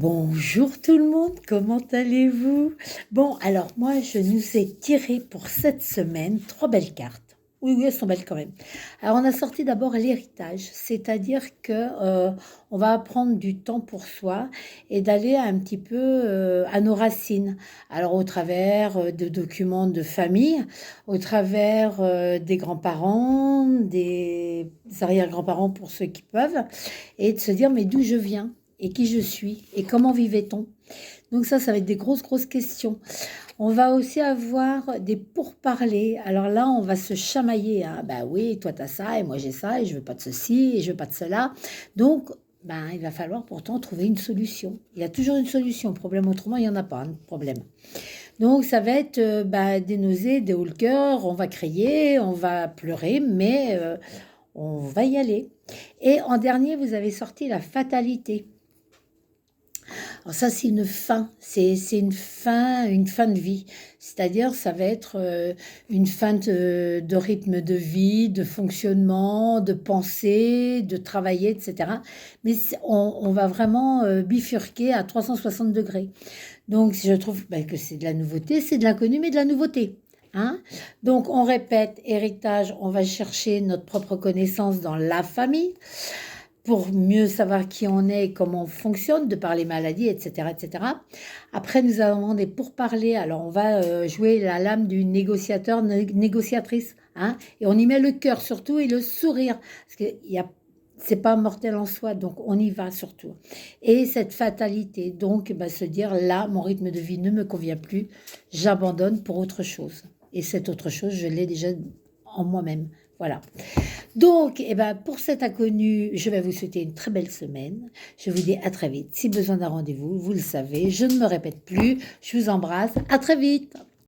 Bonjour tout le monde, comment allez-vous? Bon, alors moi je nous ai tiré pour cette semaine 3 belles cartes. Oui, oui, elles sont belles quand même. Alors on a sorti d'abord l'héritage, c'est-à-dire que on va prendre du temps pour soi et d'aller un petit peu à nos racines. Alors au travers de documents de famille, au travers des grands-parents, des arrière-grands-parents pour ceux qui peuvent, et de se dire mais d'où je viens? Et qui je suis et comment vivait-on. Donc ça va être des grosses, grosses questions. On va aussi avoir des pourparlers. Alors là, on va se chamailler. Hein. Ben oui, toi, tu as ça et moi, j'ai ça et je veux pas de ceci et je veux pas de cela. Donc, ben, il va falloir pourtant trouver une solution. Il y a toujours une solution au problème, autrement, il n'y en a pas de problème. Donc, ça va être des nausées, des hauts le cœur, on va crier, on va pleurer, mais on va y aller. Et en dernier, vous avez sorti la fatalité. Alors ça, c'est une fin, c'est une fin de vie. C'est-à-dire, ça va être une fin de rythme de vie, de fonctionnement, de pensée, de travailler, etc. Mais on va vraiment bifurquer à 360 degrés. Donc, je trouve que c'est de la nouveauté, c'est de l'inconnu, mais de la nouveauté. Hein. Donc, on répète, héritage, on va chercher notre propre connaissance dans la famille pour mieux savoir qui on est et comment on fonctionne, de par les maladies, etc., etc. Après, nous avons des pourparlers. Alors, on va jouer la lame du négociateur, négociatrice, hein, et on y met le cœur surtout et le sourire, parce que c'est pas mortel en soi, donc on y va surtout. Et cette fatalité, donc, se dire là, mon rythme de vie ne me convient plus, j'abandonne pour autre chose. Et cette autre chose, je l'ai déjà en moi-même. Voilà. Donc, pour cet inconnu, je vais vous souhaiter une très belle semaine. Je vous dis à très vite. Si besoin d'un rendez-vous, vous le savez, je ne me répète plus. Je vous embrasse. À très vite.